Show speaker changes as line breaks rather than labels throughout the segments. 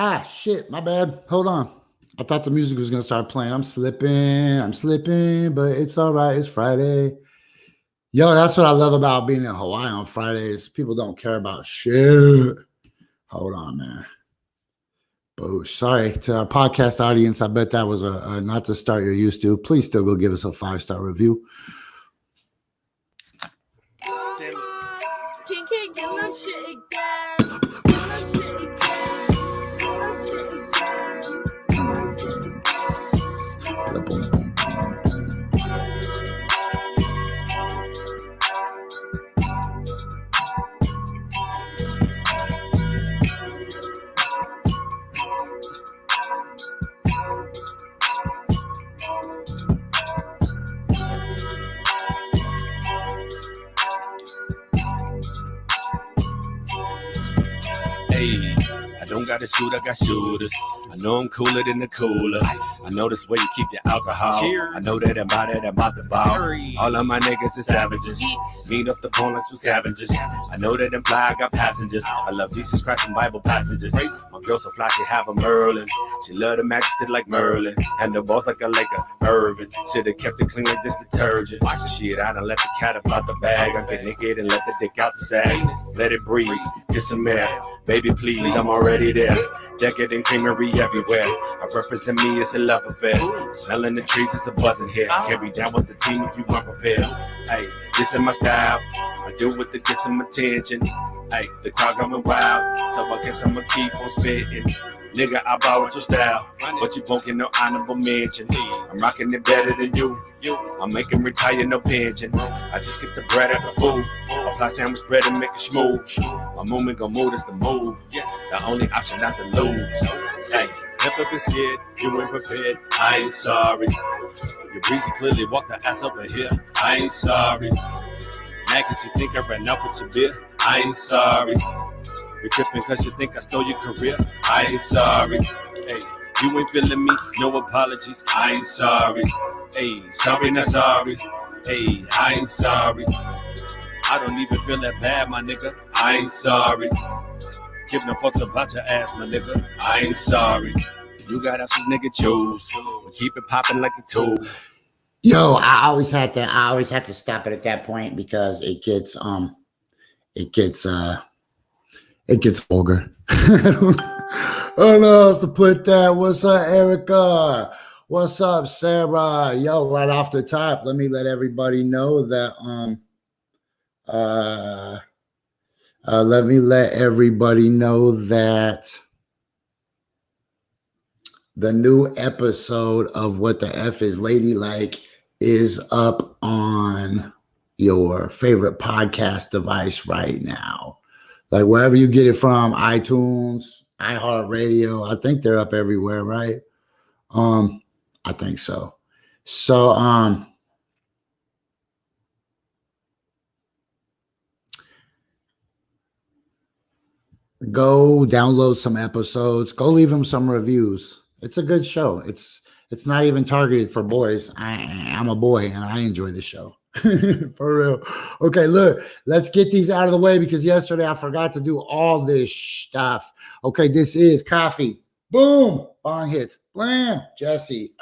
Ah, shit, my bad. Hold on. I thought the music was going to start playing. I'm slipping, but it's all right. It's Friday. Yo, that's what I love about being in Hawaii on Fridays. People don't care about shit. Hold on, man. Boo. Sorry to our podcast audience. I bet that was a not the start you're used to. Please still go give us a 5-star review.
Can't get that shit again.
Hey, I don't got a shoot, I got shooters. I know I'm cooler than the cooler. I know this way you keep your alcohol. I know that I'm out the bar. All of my niggas is savages. Meet up the phone like some scavengers. I know that I'm fly, I got passengers. I love Jesus Christ and Bible passages. My girl so fly, she have a Merlin. She love the majesty like Merlin. And the boss like a Irvin. Should've kept it clean like this detergent. Wash the shit out and let the cat up out the bag. I get naked and let the dick out the sack. Let it breathe, get some air. Baby, please, I'm already there. Decadent creamery everywhere. I represent me, it's a love affair. Smelling the trees, it's a buzzing here. Carry down with the team if you weren't prepared. Hey, this is my style. I do with the get some attention. Hey, the crowd going wild, so I guess I'ma keep on spitting. Nigga, I borrowed your style, but you won't get no honorable mention. I'm rocking it better than you. I'm making retire no pension. I just get the bread out the food. Apply sandwich bread and make it smooth. My movement gon' move, that's the move. The only option not to lose. Hey, never been scared, you ain't prepared. I ain't sorry. Your breezy clearly walked the ass over here. I ain't sorry. Mad cause you think I ran out with your beer. I ain't sorry. You're tripping cause you think I stole your career. I ain't sorry. Hey, you ain't feeling me, no apologies. I ain't sorry. Hey, sorry not sorry. Hey, I ain't sorry. I don't even feel that bad, my nigga. I ain't sorry. Give no fucks about your ass, my nigga. I ain't sorry. You got options, nigga, choose. We keep it popping like a tool.
Yo, I always had to stop it at that point because it gets vulgar. I don't know how else to put that. What's up, Erica? What's up, Sarah? Yo, right off the top, let me let everybody know that the new episode of What the F is Ladylike is up on your favorite podcast device right now. Like wherever you get it from, iTunes, iHeartRadio. I think they're up everywhere, right? I think so. So, go download some episodes. Go leave them some reviews. It's a good show. It's not even targeted for boys. I'm a boy and I enjoy the show. For real. Okay, look, let's get these out of the way because yesterday I forgot to do all this stuff. Okay, this is coffee. Boom. Bong hits. Blam. Jessie.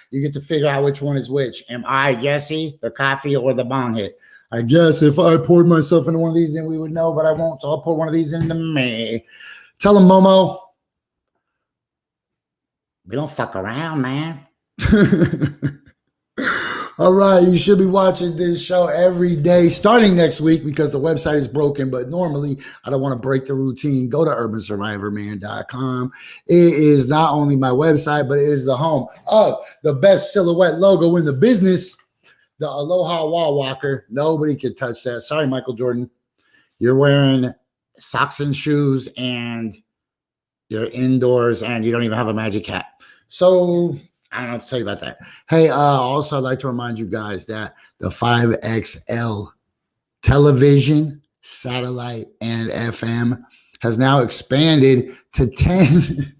You get to figure out which one is which. Am I Jessie, the coffee, or the bong hit? I guess if I poured myself into one of these, then we would know, but I won't. So I'll pour one of these into me. Tell him, Momo. We don't fuck around, man. All right, you should be watching this show every day starting next week because the website is broken, but normally I don't want to break the routine. Go to urbansurvivorman.com. It is not only my website, but it is the home of the best silhouette logo in the business, the Aloha Wall Walker. Nobody can touch that. Sorry, Michael Jordan. You're wearing socks and shoes and you're indoors and you don't even have a magic hat. So I don't know what to tell you about that. Hey, also, I'd like to remind you guys that the 5XL television, satellite, and FM has now expanded to 10.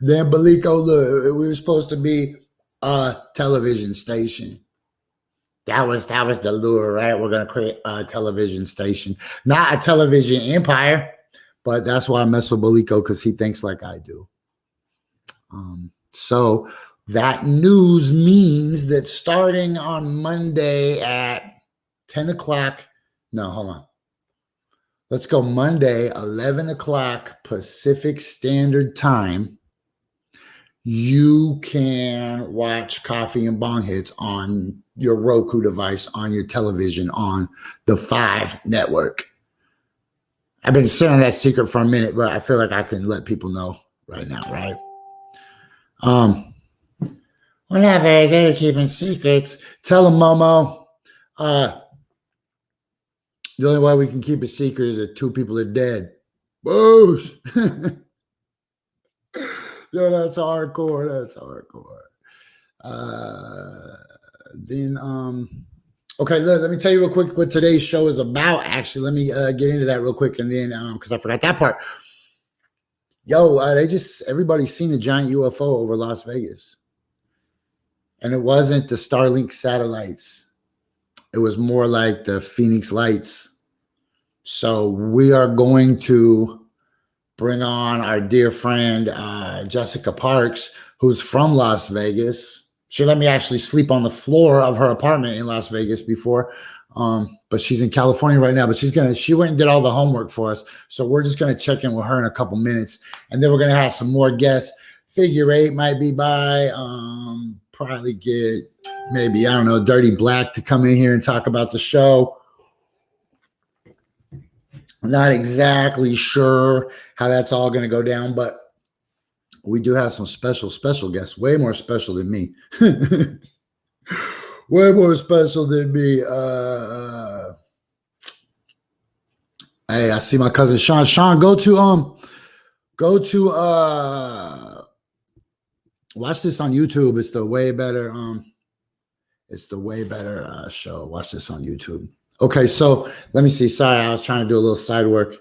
Then, Belico, look, we were supposed to be a television station. That was the lure, right? We're going to create a television station, not a television empire, But that's why I mess with Baliko, because he thinks like I do. So that news means that starting on Monday at 10 o'clock, no, hold on. Let's go Monday, 11 o'clock Pacific Standard Time. You can watch Coffee and Bong Hits on your Roku device, on your television, on the 5 network. I've been saying that secret for a minute, but I feel like I can let people know right now, right? We're not very good at keeping secrets. Tell them, Momo. The only way we can keep a secret is that 2 people are dead. Boosh. Yo, that's hardcore. That's hardcore. Okay, let me tell you real quick what today's show is about. Actually, let me get into that real quick, and then because I forgot that part. Yo, everybody's seen a giant UFO over Las Vegas, and it wasn't the Starlink satellites. It was more like the Phoenix Lights. So we are going to bring on our dear friend, Jessica Parks, who's from Las Vegas. She let me actually sleep on the floor of her apartment in Las Vegas before, but she's in California right now. But she went and did all the homework for us. So we're just gonna check in with her in a couple minutes, and then we're gonna have some more guests. Figure 8 might be by. Probably get maybe, I don't know, Dirty Black to come in here and talk about the show. I'm not exactly sure how that's all going to go down, but we do have some special guests, way more special than me. Way more special than me. Hey, I see my cousin Sean. Sean, go to watch this on YouTube. It's the way better show. Watch this on YouTube. Okay, so let me see. Sorry, I was trying to do a little side work.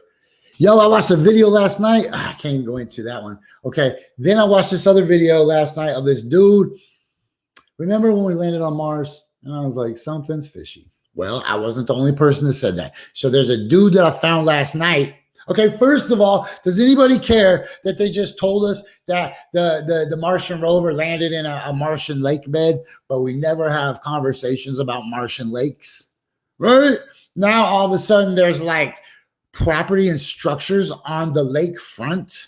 Yo, I watched a video last night. I can't even go into that one. Okay, then I watched this other video last night of this dude. Remember when we landed on Mars? And I was like, something's fishy. Well, I wasn't the only person that said that. So there's a dude that I found last night. Okay, first of all, does anybody care that they just told us that the Martian rover landed in a Martian lake bed, but we never have conversations about Martian lakes? Right? Now, all of a sudden, there's like property and structures on the lake front.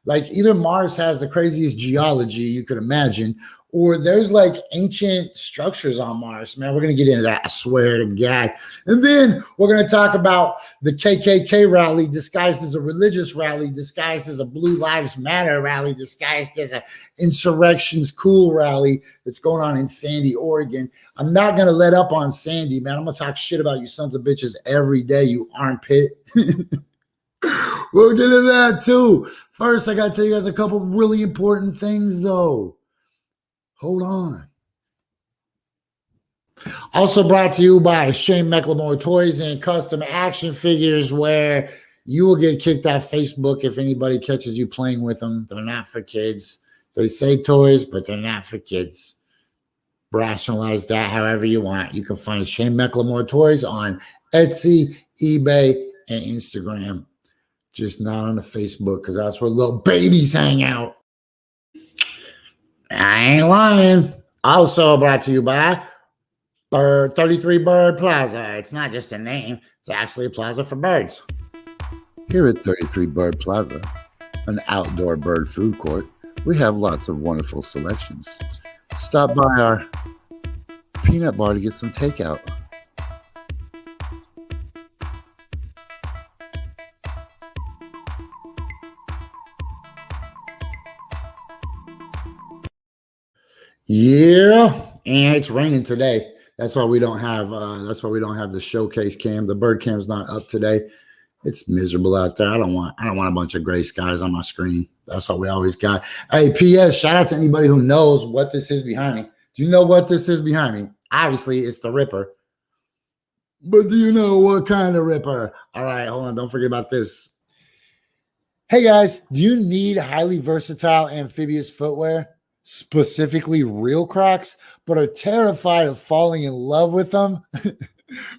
Like either Mars has the craziest geology you could imagine, or there's like ancient structures on Mars. Man, we're going to get into that, I swear to God. And then we're going to talk about the KKK rally disguised as a religious rally, disguised as a Blue Lives Matter rally, disguised as a Insurrections Cool rally that's going on in Sandy, Oregon. I'm not going to let up on Sandy, man. I'm going to talk shit about you sons of bitches every day, you armpit. We'll get into that too. First, I got to tell you guys a couple really important things, though. Hold on. Also brought to you by Shane McLemore Toys and Custom Action Figures, where you will get kicked off Facebook if anybody catches you playing with them. They're not for kids. They say toys, but they're not for kids. Rationalize that however you want. You can find Shane McLemore Toys on Etsy, eBay, and Instagram. Just not on the Facebook, because that's where little babies hang out. I ain't lying. Also brought to you by 33 Bird Plaza. It's not just a name. It's actually a plaza for birds. Here at 33 Bird Plaza, an outdoor bird food court, we have lots of wonderful selections. Stop by our peanut bar to get some takeout. Yeah, and it's raining today. That's why we don't have the showcase cam. The bird cam's not up today. It's miserable out there. I don't want a bunch of gray skies on my screen. That's what we always got. Hey, P.S. Shout out to anybody who knows what this is behind me. Do you know what this is behind me? Obviously, it's the Ripper. But do you know what kind of Ripper? All right, hold on. Don't forget about this. Hey, guys, do you need highly versatile amphibious footwear? Specifically real Crocs, but are terrified of falling in love with them?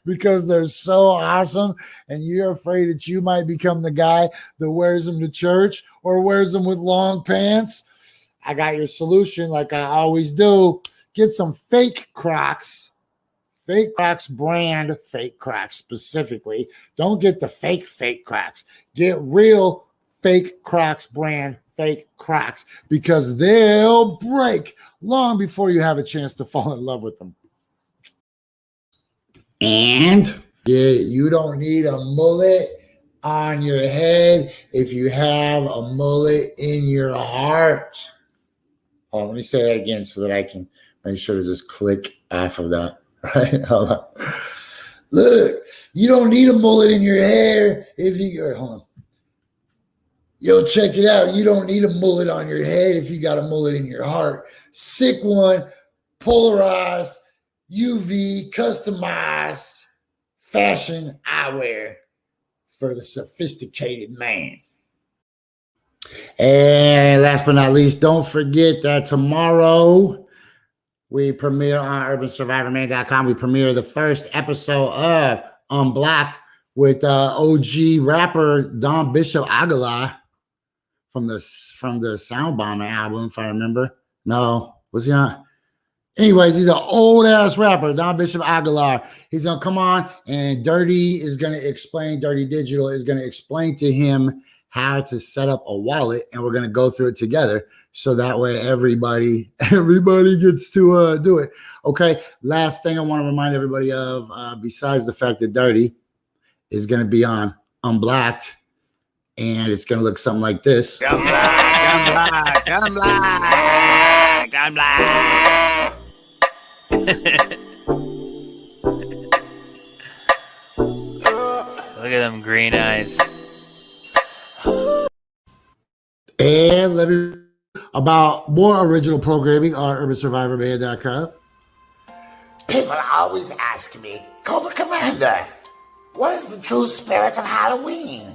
because they're so awesome, and you're afraid that you might become the guy that wears them to church or wears them with long pants, I got your solution like I always do. Get some fake Crocs. Fake Crocs brand, fake Crocs specifically. Don't get the fake Crocs. Get real fake Crocs brand, fake Crocs, because they'll break long before you have a chance to fall in love with them. And yeah, you don't need a mullet on your head if you have a mullet in your heart. Oh, let me say that again so that I can make sure to just click off of that. Right? Hold on. Look, you don't need a mullet in your hair if you hold on. Yo, check it out. You don't need a mullet on your head if you got a mullet in your heart. Sick one, polarized, UV, customized fashion eyewear for the sophisticated man. And last but not least, don't forget that tomorrow we premiere on UrbanSurvivorMan.com. We premiere the first episode of Unblocked with OG rapper Don Bishop Aguilar from the Sound Bombing album, if I remember. No, was he on? Anyways, he's an old ass rapper, Don Bishop Aguilar. He's gonna come on, and Dirty Digital is gonna explain to him how to set up a wallet, and we're gonna go through it together. So that way everybody gets to do it. Okay, last thing I want to remind everybody of, besides the fact that Dirty is going to be on Unblocked, and it's going to look something like this.
Unblocked. Look at them green eyes.
And let me about more original programming on UrbanSurvivorMan.com.
People always ask me, Cobra Commander, what is the true spirit of Halloween?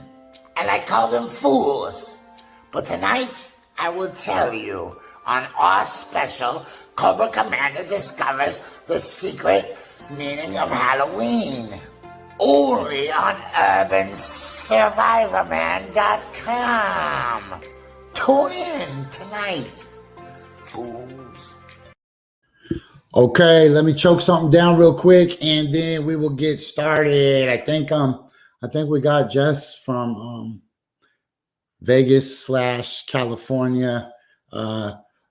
And I call them fools. But tonight, I will tell you on our special, Cobra Commander discovers the secret meaning of Halloween. Only on UrbanSurvivorMan.com. Tune in tonight, fools.
Okay, let me choke something down real quick, and then we will get started. I think we got Jess from Vegas/California.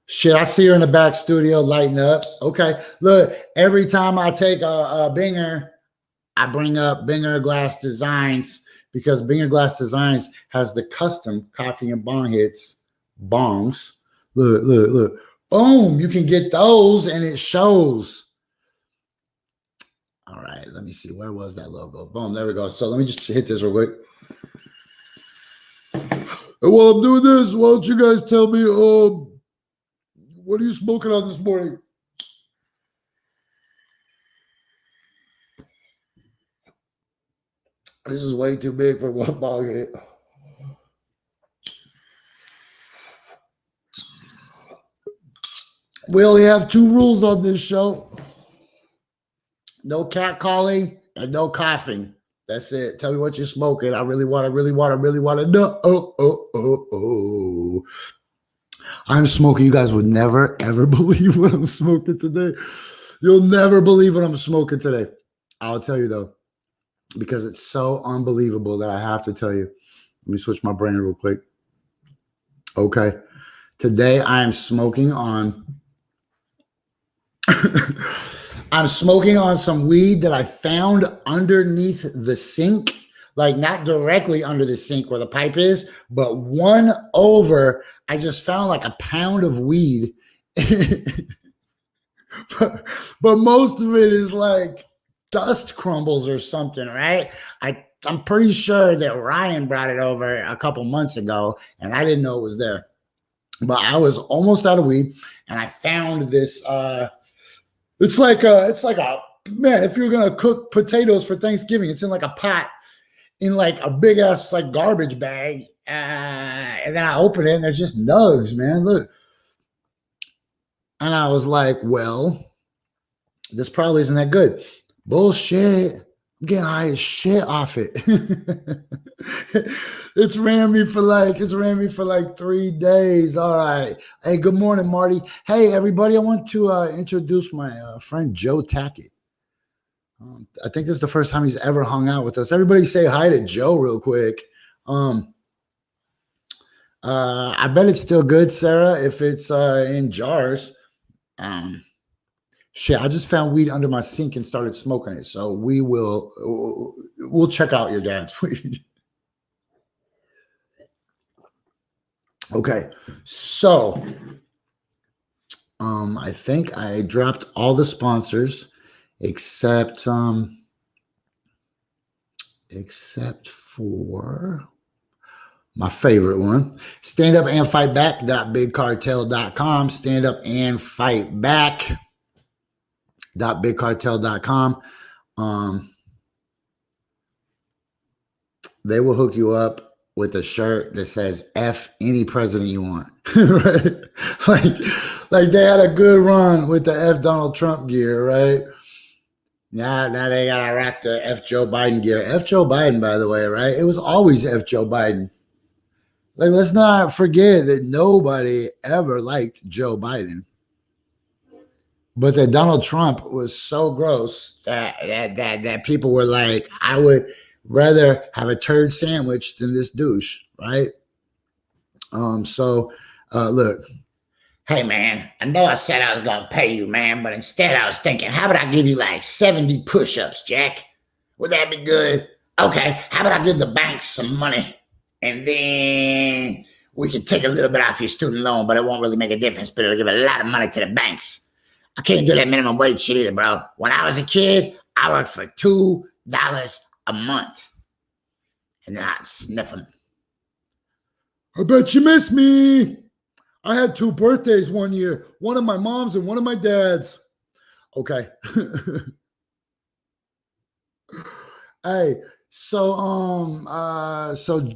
Shit, I see her in the back studio lighting up. Okay, look, every time I take a Binger, I bring up Binger Glass Designs, because Binger Glass Designs has the custom coffee and bong hits bongs. Look. Boom, you can get those and it shows. All right, let me see. Where was that logo? Boom, there we go. So let me just hit this real quick. And while I'm doing this, why don't you guys tell me, what are you smoking on this morning? This is way too big for one bong hit. We only have 2 rules on this show. No cat calling and no coughing. That's it. Tell me what you're smoking. I really want to know. Oh. I'm smoking. You guys would never, ever believe what I'm smoking today. You'll never believe what I'm smoking today. I'll tell you, though, because it's so unbelievable that I have to tell you. Let me switch my brain real quick. Okay. Today, I am smoking on... I'm smoking on some weed that I found underneath the sink, like not directly under the sink where the pipe is, but one over. I just found like a pound of weed, but most of it is like dust crumbles or something, right? I'm pretty sure that Ryan brought it over a couple months ago, and I didn't know it was there. But I was almost out of weed, and I found this. It's like a man, if you're gonna cook potatoes for Thanksgiving, it's in like a pot, in like a big ass like garbage bag. And then I open it and there's just nugs, man. Look. And I was like, well, this probably isn't that good. Bullshit. I'm getting high as shit off it. It's ran me for like 3 days. All right. Hey, good morning, Marty. Hey, everybody. I want to introduce my friend Joe Tackett. I think this is the first time he's ever hung out with us. Everybody say hi to Joe real quick. I bet it's still good, Sarah, if it's in jars. Shit, I just found weed under my sink and started smoking it. So we'll check out your dad's weed. Okay. So I think I dropped all the sponsors except for my favorite one, standupandfightback.bigcartel.com, standupandfightback.bigcartel.com. They will hook you up with a shirt that says F any president you want. Right? Like they had a good run with the F Donald Trump gear, right? Now they gotta rock the F Joe Biden gear. F Joe Biden, by the way, right? It was always F Joe Biden. Like, let's not forget that nobody ever liked Joe Biden. But that Donald Trump was so gross that people were like, I would rather have a turd sandwich than this douche, right? Look. Hey, man, I know I said I was going to pay you, man, but instead I was thinking, how about I give you like 70 push-ups, Jack? Would that be good? Okay, how about I give the bank some money and then we can take a little bit off your student loan, but it won't really make a difference, but it'll give a lot of money to the banks. I can't do that minimum wage shit either, bro. When I was a kid, I worked for $2 a month. And then I'd sniff them. I bet you miss me. I had 2 birthdays one year, one of my mom's and one of my dad's. Okay. Hey, so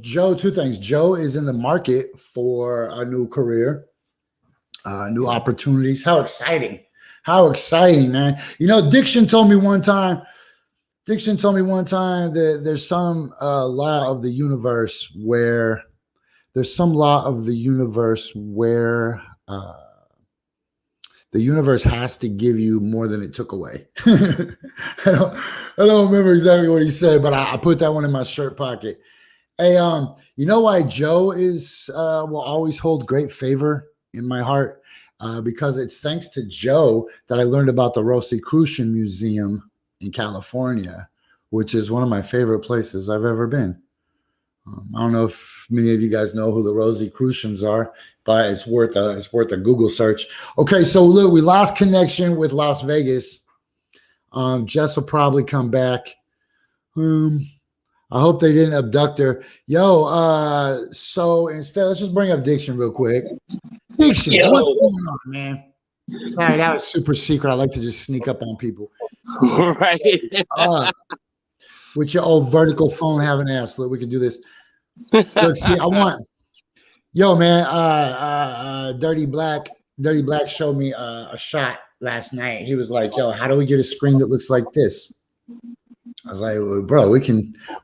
Joe, 2 things. Joe is in the market for a new career, new opportunities. How exciting, man. You know, Diction told me one time that there's some law of the universe where the universe has to give you more than it took away. I don't remember exactly what he said, but I put that one in my shirt pocket. Hey, you know why Joe will always hold great favor in my heart? Because it's thanks to Joe that I learned about the Rosicrucian Museum in California, which is one of my favorite places I've ever been. I don't know if many of you guys know who the Rosicrucians are, but it's worth a Google search. Okay, so look, we lost connection with Las Vegas. Jess will probably come back. I hope they didn't abduct her. So instead, let's just bring up Diction real quick. Diction, what's going on, man? Sorry, that was super secret. I like to just sneak up on people.
Right.
With your old vertical phone having ass. Look, we can do this. Look, see, Dirty Black showed me a shot last night. He was like, yo, how do we get a screen that looks like this? I was like, well, bro,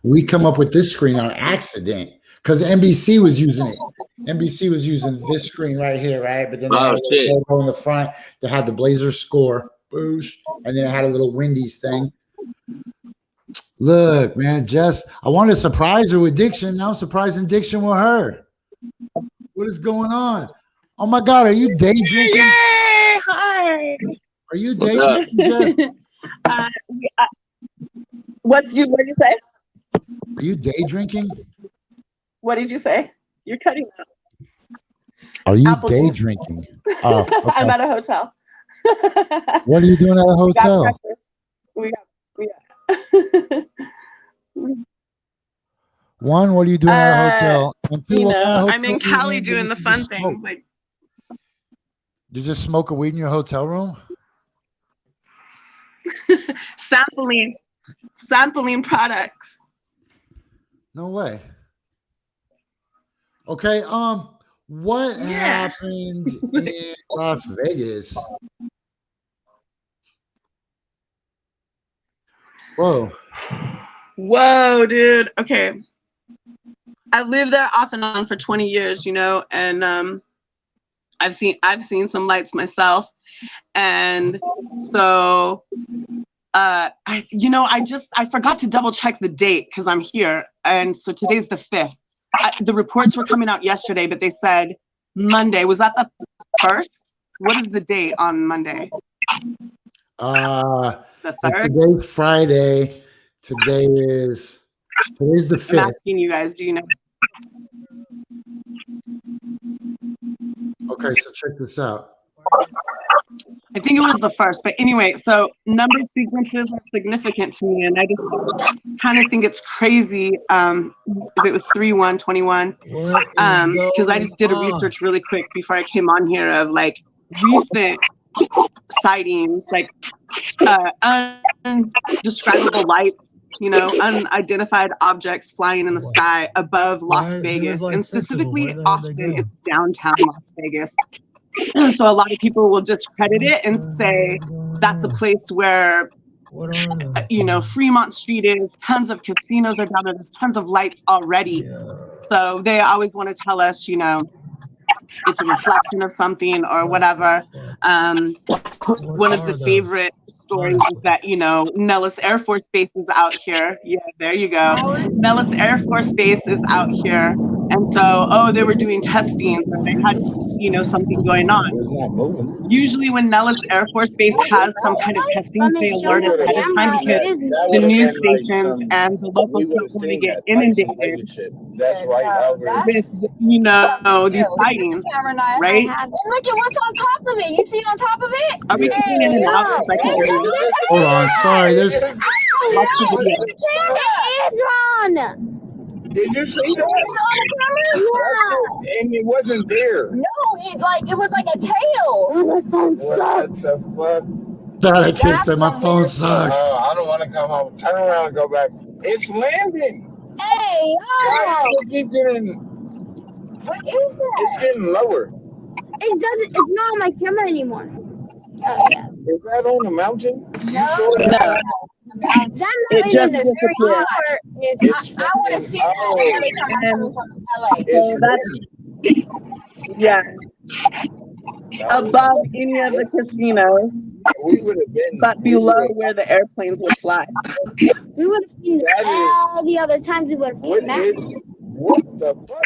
we come up with this screen on accident because NBC was using it. NBC was using this screen right here, right? But then they had a logo in the front. They had the Blazers score, boosh, and then it had a little Wendy's thing. Look, man, Jess, I wanted to surprise her with Diction. Now I'm surprising Diction with her. What is going on? Oh my God, are you day drinking?
Yay! Hi.
Are you day drinking, Jess?
What did you say?
Are you day drinking?
What did you say? You're cutting out.
Are you
Apple
day
juice.
drinking? Oh, okay.
I'm at a hotel.
What are you doing at a hotel?
We got
One, what are you doing at a hotel? And two,
you
what kind
know,
of
I'm in
hotel
Cali
you
doing the
you
fun
just
thing.
smoke?
Like
You just smoke a weed in your hotel room?
sampling products.
No way. Okay, what happened in Las Vegas? Whoa.
Whoa, dude. Okay. I've lived there off and on for 20 years, you know, and I've seen some lights myself. And so I forgot to double check the date because I'm here. And so today's the 5th. The reports were coming out yesterday, but they said Monday. Was that the 1st? What is the date on Monday? The 3rd?
Today's Friday. Today's the 5th.
I'm asking you guys, do you know?
Okay, so check this out.
I think it was the 1st, but anyway, so number sequences are significant to me, and I just kind of think it's crazy if it was 3/1/21, because I just did a research really quick before I came on here of like recent sightings, like undescribable lights, you know, unidentified objects flying in the sky above Las Vegas, and specifically often it's downtown Las Vegas. So a lot of people will discredit it and say that's a place where, you know, Fremont Street is, tons of casinos are down there, there's tons of lights already. So they always want to tell us, you know, it's a reflection of something or whatever. One of the favorite stories is that, you know, Nellis Air Force Base is out here. Yeah, there you go. Nellis Air Force Base is out here. And so, they were doing testing, so they had, you know, something going on. Usually when Nellis Air Force Base has some kind of testing, they alert us ahead of time because the news stations and the locals don't want to get inundated
That's right.
with, you know, these sightings, right?
And look at what's on top of it. You see on top of it?
Are we coming in and out? I can't hear you.
Hold on. Sorry, there's
It is Ron.
Did you see that?
Yeah.
And it wasn't there.
No, it was like a tail. Oh, that phone sucks.
What the fuck?
God, I can't say my phone sucks.
I don't want to come home. Turn around and go back. It's landing.
Hey,
Why do you keep getting?
what is that?
It's getting lower.
It doesn't. It's not on my camera anymore. Oh yeah.
Is that on the mountain?
No.
Sure?
That
It
mountain
just
is very
disappeared.
hard. I want to see that every time I come from LA.
It's
that's, yeah, above any of the casinos,
we would have been.
but below where the airplanes would fly.
We would have seen
That is-
all the other times we would have
What
came back.
what the fuck?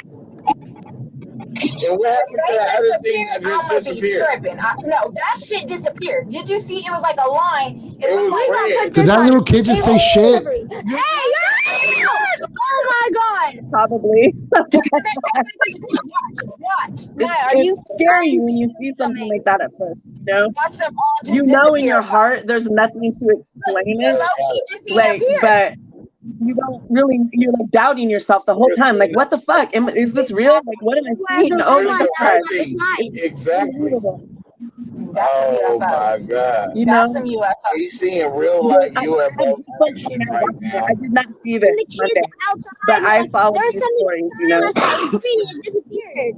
And what happened to the other thing that just disappeared?
No, that shit disappeared. Did you see? It was like a line.
It was red.
Did that little kid just say shit?
Hey! Oh my god!
Probably.
Watch.
It's scary when you see something like that at first, you know?
Watch them all just
You know in
disappear.
your heart there's nothing to explain it,
Low-key just
like,
disappeared.
but you don't really, you're like doubting yourself the whole time, like, what the fuck? Is this real? Like, what am I seeing? Oh my god.
Exactly. Oh my god.
You know?
That's some UFO.
He's seeing real life UFO action right now.
I did not see this
And the
Monday,
kids outside,
but I
like,
followed
there's
these
something
stories, you know?
it disappeared.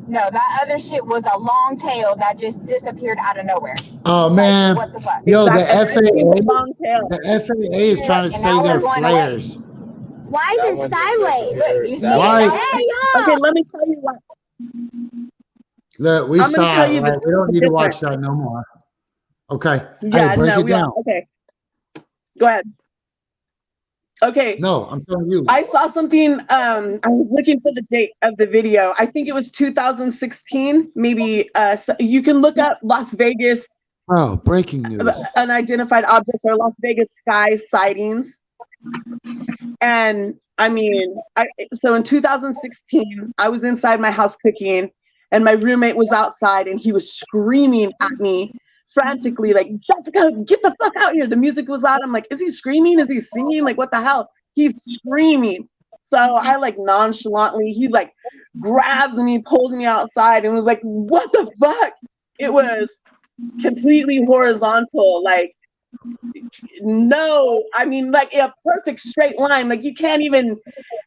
No, that other shit was a long tail that just disappeared out of nowhere.
Oh man,
What the fuck?
yo, the
Exactly.
FAA,
Long tail.
the FAA is trying to
And
say
now
they're
we're going
flares.
Why
That
is it
one
sideways?
disappeared.
Look, you see
That
Why?
it? Hey, yo!
Okay, let me tell you what.
Look, we
I'm gonna
saw
tell
it.
you
Right?
the
We don't need to watch
difference.
that no more. Okay,
Yeah,
hey, break
no,
it
we
down.
don't. Okay. Go ahead. Okay.
No, I'm telling you.
I saw something. I was looking for the date of the video. I think it was 2016. Maybe you can look up Las Vegas
Oh, breaking news.
unidentified objects or Las Vegas sky sightings. And I mean, so in 2016, I was inside my house cooking, and my roommate was outside, and he was screaming at me frantically, like, Jessica, get the fuck out here. The music was loud. I'm like, is he screaming? Is he singing? Like, what the hell? He's screaming. So I like nonchalantly, he like grabs me, pulls me outside, and was like, what the fuck? It was completely horizontal, like, no, I mean, like a perfect straight line. Like, you can't even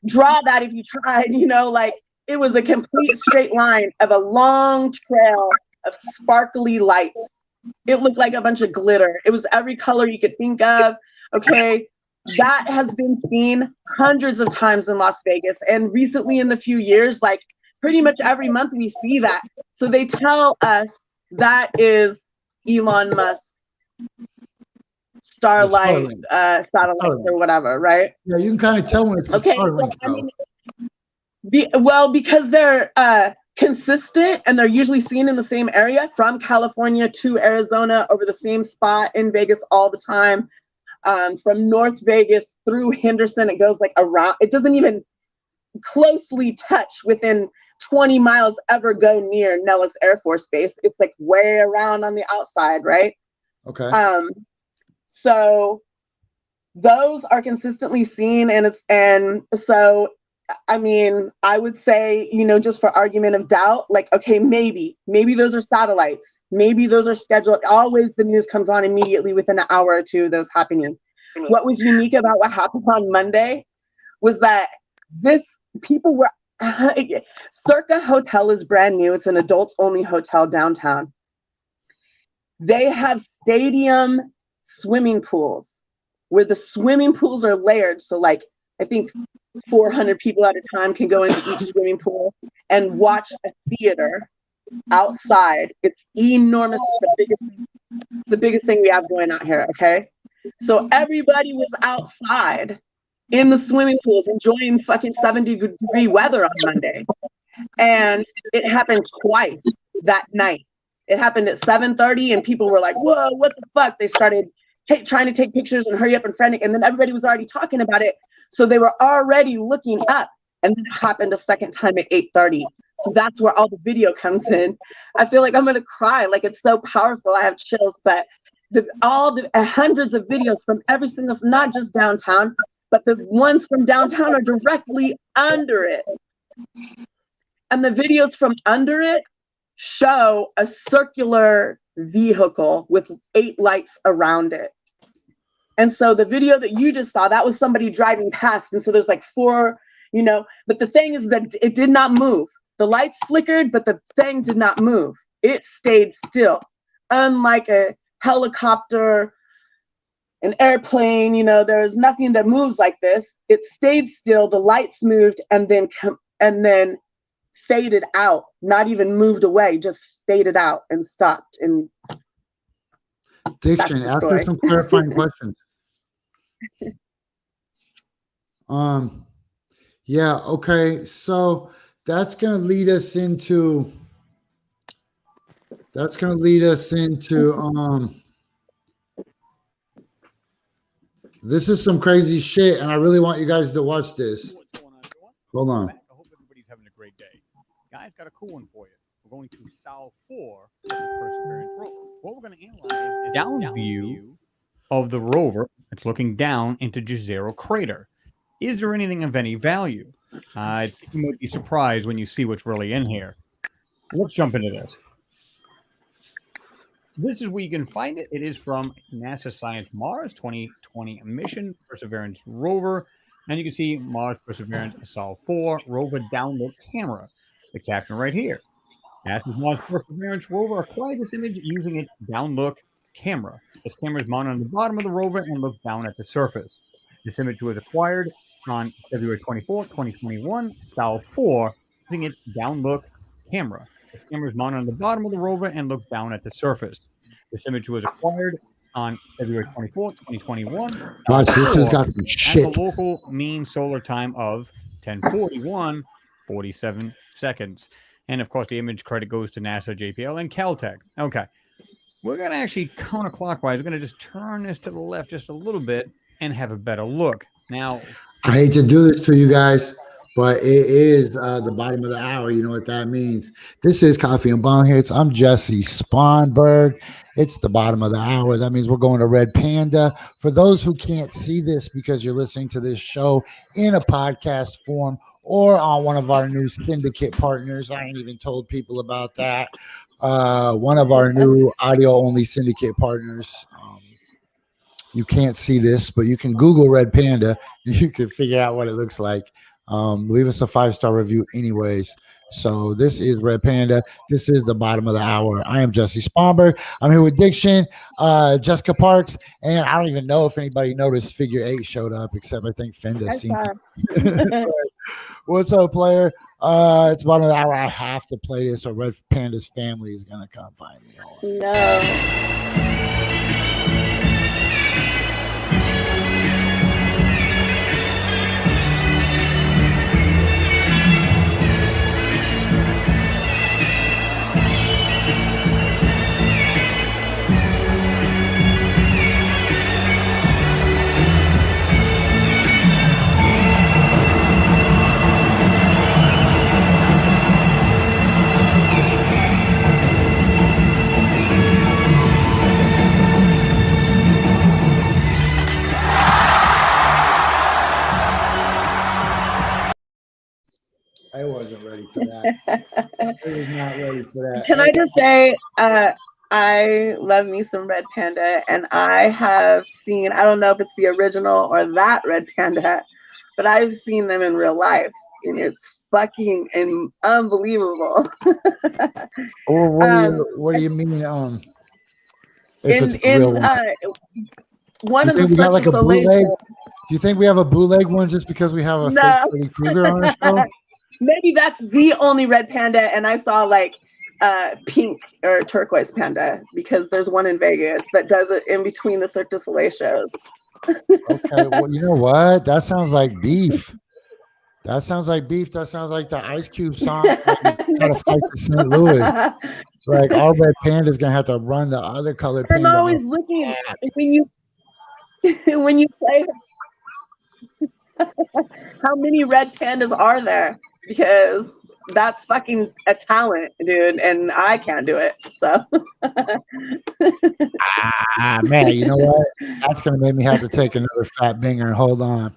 draw that if you tried, you know, like, it was a complete straight line of a long trail of sparkly lights. It looked like a bunch of glitter. It was every color you could think of. Okay. That has been seen hundreds of times in Las Vegas. And recently in the few years, like pretty much every month we see that. So they tell us that is Elon Musk Starlight satellite or whatever, right?
Yeah, you can kind of tell when it's
okay.
Starlink,
So, I mean, because they're consistent and they're usually seen in the same area from California to Arizona over the same spot in Vegas all the time. From North Vegas through Henderson, it goes like around. It doesn't even closely touch within 20 miles ever go near Nellis Air Force Base. It's like way around on the outside, right?
Okay.
So those are consistently seen, and so I mean, I would say, you know, just for argument of doubt, like, okay, maybe those are satellites. Maybe those are scheduled. Always the news comes on immediately within an hour or two of those happening. What was unique about what happened on Monday was that people were, Circa Hotel is brand new. It's an adults only hotel downtown. They have stadium swimming pools where the swimming pools are layered. So like, I think 400 people at a time can go into each swimming pool and watch a theater outside. It's enormous. It's the biggest thing we have going on here, okay? So everybody was outside in the swimming pools enjoying fucking 70-degree weather on Monday. And it happened twice that night. It happened at 7:30 and people were like, whoa, what the fuck? They started trying to take pictures and hurry up and frantic. And then everybody was already talking about it. So they were already looking up, and then it happened a second time at 8:30. So that's where all the video comes in. I feel like I'm gonna cry. Like, it's so powerful. I have chills. But all the hundreds of videos from every single, not just downtown, but the ones from downtown are directly under it. And the videos from under it show a circular vehicle with 8 lights around it. And so the video that you just saw, that was somebody driving past. And so there's like 4, you know, but the thing is that it did not move. The lights flickered, but the thing did not move. It stayed still. Unlike a helicopter, an airplane, you know, there's nothing that moves like this. It stayed still. The lights moved and then faded out, not even moved away, just faded out and stopped. And
Diction, after some clarifying questions. Yeah, okay. So that's gonna lead us into this is some crazy shit, and I really want you guys to watch this. Hold on.
I hope everybody's having a great day. Guys, got a cool one for you. We're going to Sal 4 of the Perseverance rover. What we're going to analyze is down view of the rover. It's looking down into Jezero crater. Is there anything of any value? I think you might be surprised when you see what's really in here. Let's jump into this. This is where you can find it. It is from NASA Science Mars 2020 mission Perseverance rover. And you can see Mars Perseverance Sol 4 rover download camera. The caption right here. NASA's Mars Perseverance rover acquired this image using its down-look camera. This camera is mounted on the bottom of the rover and looks down at the surface. This image was acquired on February 24, 2021, Sol 4, using its down-look camera. This camera is mounted on the bottom of the rover and looks down at the surface. This image was acquired on February 24, 2021.
Watch, this has got some shit.
At the local mean solar time of 10:41, 47 seconds. And of course, the image credit goes to NASA, JPL, and Caltech. Okay. We're going to actually counterclockwise. We're going to just turn this to the left just a little bit and have a better look. Now,
I hate to do this to you guys, but it is the bottom of the hour. You know what that means. This is Coffee and Bong Hits. I'm Jessie Sponberg. It's the bottom of the hour. That means we're going to Red Panda. For those who can't see this because you're listening to this show in a podcast form or on one of our new syndicate partners, I ain't even told people about that. One of our new audio-only syndicate partners. You can't see this, but you can Google Red Panda and you can figure out what it looks like. Leave us a 5-star review anyways. So this is Red Panda. This is the bottom of the hour. I am Jessie Sponberg. I'm here with Diction, Jessica Parks, and I don't even know if anybody noticed Figure 8 showed up, except I think Fenda seen it. What's up, player? It's bottom of the hour. I have to play this, or Red Panda's family is gonna come find me.
No.
I wasn't ready for that. I was not ready for that.
Can I just say, I love me some Red Panda, and I have seen, I don't know if it's the original or that Red Panda, but I've seen them in real life, and it's fucking unbelievable.
Or what do you mean? If it's the real one?
One of the
we got like a
Soleil
bootleg?
shows.
Do you think we have a bootleg one just because we have a fake Freddy Krueger on our show?
Maybe that's the only Red Panda, and I saw like pink or turquoise panda, because there's one in Vegas that does it in between the Cirque du Soleil shows.
Okay, well, you know what? That sounds like beef. That sounds like beef. That sounds like the Ice Cube song. Gotta fight the St. Louis. Like our Red Panda's gonna have to run the other colored panda.
I'm always looking when you when you play. How many Red Pandas are there? Because that's fucking a talent, dude, and I can't do it. So,
man, you know what? That's gonna make me have to take another fat binger. Hold on.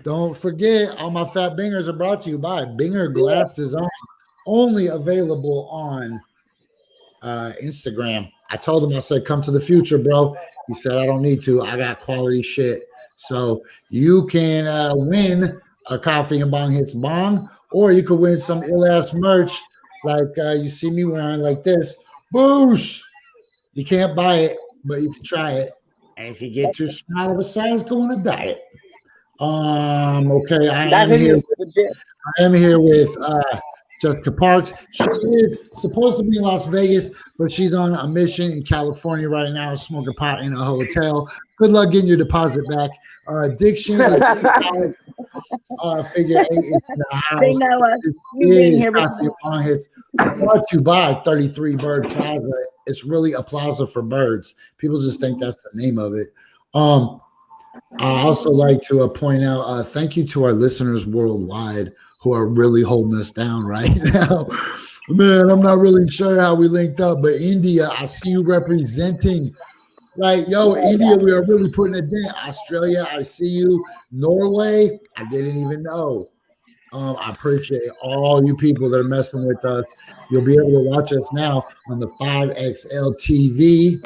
Don't forget, all my fat bingers are brought to you by Binger Glass Design, only available on Instagram. I told him, I said, come to the future, bro. He said, I don't need to. I got quality shit. So you can win a Coffee and Bong Hits bong, or you could win some ill-ass merch like you see me wearing like this. Boosh! You can't buy it, but you can try it. And if you get too small of a size, go on a diet. Okay, I am here with Jessica Parks. She is supposed to be in Las Vegas, but she's on a mission in California right now, smoking pot in a hotel. Good luck getting your deposit back. Diction, Figure 8 in the house.
they know us.
Hits brought to you by 33 Bird Plaza. It's really a plaza for birds. People just think that's the name of it. I also like to point out thank you to our listeners worldwide who are really holding us down right now. Man, I'm not really sure how we linked up, but India, I see you representing. Like, yo, India, we are really putting it down. Australia, I see you. Norway, I didn't even know. I appreciate all you people that are messing with us. You'll be able to watch us now on the 5XL TV,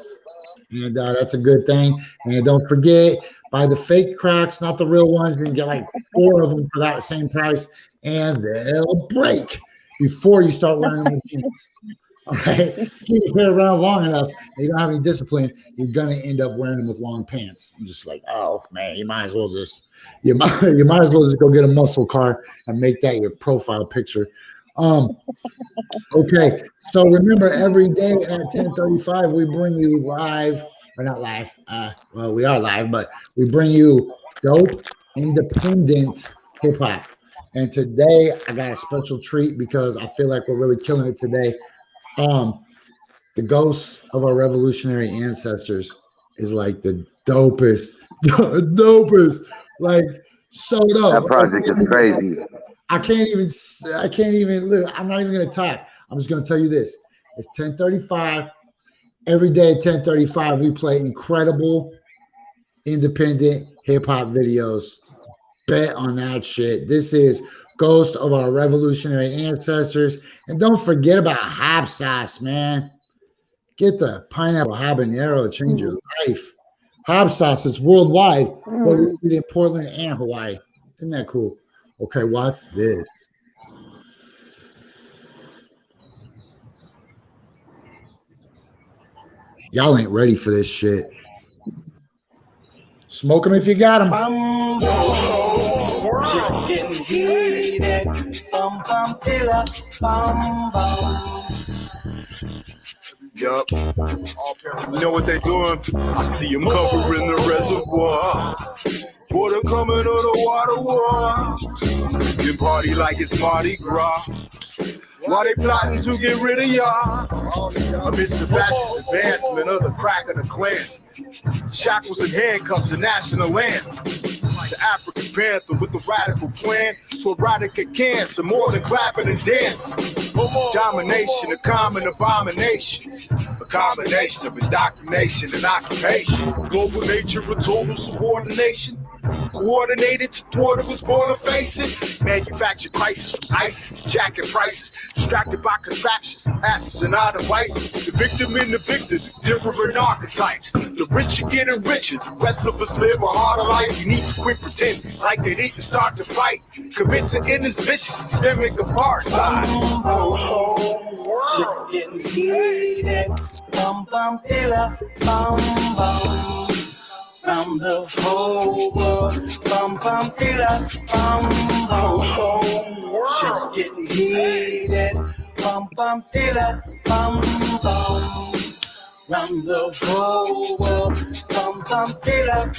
and that's a good thing. And don't forget, buy the fake Crocs, not the real ones. You can get like 4 of them for that same price, and they'll break before you start wearing them with jeans. All right, keep your hair around long enough, and you don't have any discipline, you're gonna end up wearing them with long pants. You're just like, oh man, you might as well just go get a muscle car and make that your profile picture. Okay, so remember, every day at 10:35 we bring you live, or not live. Well, we are live, but we bring you dope, independent hip hop. And today I got a special treat because I feel like we're really killing it today. The ghosts of our revolutionary ancestors is like the dopest, like so dope.
That project is crazy.
I can't even look. I'm not even gonna talk. I'm just gonna tell you this. It's 10:35. Every day at 10:35, we play incredible independent hip-hop videos. Bet on that shit. This is Ghost of Our Revolutionary Ancestors. And don't forget about hot sauce, man. Get the pineapple habanero, change your life. Hot sauce, it's worldwide, but we eat it in Portland and Hawaii. Isn't that cool? Okay, watch this. Y'all ain't ready for this shit. Smoke them if you got them.
Shit's getting heated. Bum bum killer. Bum bum.
Yup. You know what they doing? I see them covering the reservoir. Water coming on the water war. They party like it's Mardi Gras. Why they plotting to get rid of y'all? Amidst the fascist advancement of the crack of the Klansmen. Shackles and handcuffs and national anthems. The African Panther with the radical plan to eradicate cancer, more than clapping and dancing. Domination of common abominations. A combination of indoctrination and occupation. Global nature of total subordination. Coordinated to thwart it was born to face it. Manufactured crisis from ISIS to jacket prices. Distracted by contraptions, apps and our devices. The victim and the victor, the different archetypes. The rich are getting richer, the rest of us live a harder life. You need to quit pretending like they didn't start to fight. Commit to end this vicious systemic apartheid.
Shit's getting heated. Bum bum killer. Bum bum. From the whole world, bum bum killer, bum bum. Shit's getting heated, bum bum killer, bum bum. From the whole world, bum bum killer.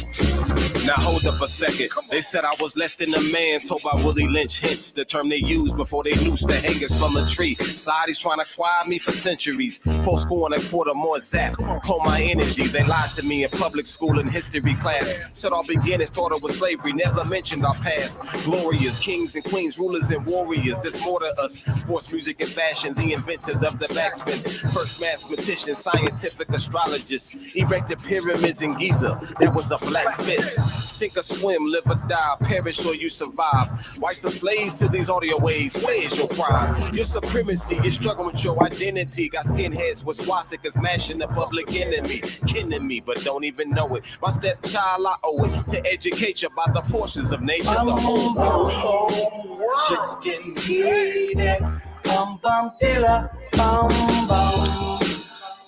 Now hold up a second. They said I was less than a man, told by Willie Lynch, hence the term they used before they loosed the hangers from a tree. Society's trying to quiet me for centuries. Folks going a quarter more zap, clone my energy. They lied to me in public school and history class. Said our beginnings thought it was slavery, never mentioned our past. Glorious kings and queens, rulers and warriors. There's more to us. Sports, music, and fashion, the inventors of the backspin. First mathematicians, scientific astrologists. Erected pyramids in Giza. There was a black fist. Sink or swim, live or die, perish or you survive. Whites are slaves to these audio waves. Where's your pride? Your supremacy, you're struggling with your identity. Got skinheads with swastikas mashing the public enemy. Kidding me, but don't even know it. My stepchild, I owe it to educate you about the forces of nature. The whole world.
Shit's getting heated. Bum bum killer. Bum bum.